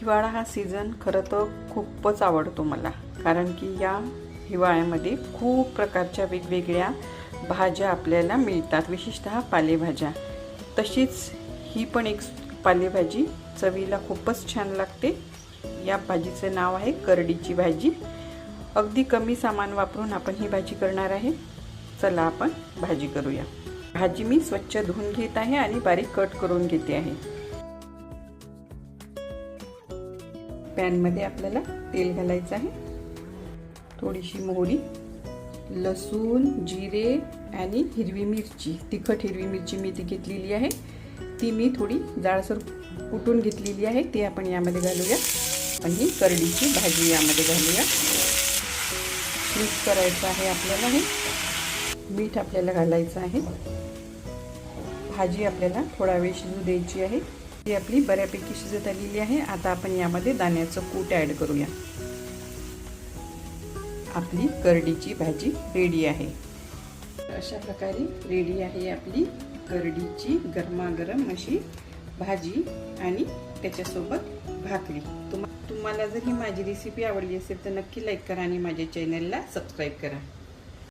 हिवाळा हा सीझन खरं तर खूपच आवडतो मला, कारण की या हिवाळ्यामध्ये खूप प्रकारच्या वेगवेगळ्या भाज्या आपल्याला मिळतात, विशेषतः पालेभाज्या. तशीच ही पण एक पालेभाजी चवीला खूपच छान लागते. या भाजीचं नाव आहे करडीची भाजी. अगदी कमी सामान वापरून आपण ही भाजी करणार आहे. चला आपण भाजी करूया. भाजी मी स्वच्छ धुवून घेत आहे आणि बारीक कट करून घेते आहे. पॅनमध्ये आपल्याला तेल घालायचं आहे. थोडीशी मोहरी, लसूण, जिरे आणि हिरवी मिरची, तिखट हिरवी मिरची मी ती घेतलेली आहे. ती मी थोडी जाडसर कुटून घेतलेली आहे. ती आपण यामध्ये घालूया आणि ही करडीची भाजी यामध्ये घालूया. मिक्स करायचं आहे आपल्याला. हे मीठ आपल्याला घालायचं आहे. भाजी आपल्याला थोडा वेळ शिजू द्यायची आहे. ती आपली बऱ्यापैकी शिजत आलेली आहे. आता आपण यामध्ये दाण्याचं कूट ॲड करूया. आपली करडीची भाजी रेडी आहे. अशा प्रकारे रेडी आहे आपली करडीची गरमागरम अशी भाजी आणि त्याच्यासोबत भाकरी. तुम्हाला जर ही माझी रेसिपी आवडली असेल तर नक्की लाईक करा आणि माझ्या चॅनलला सबस्क्राईब करा.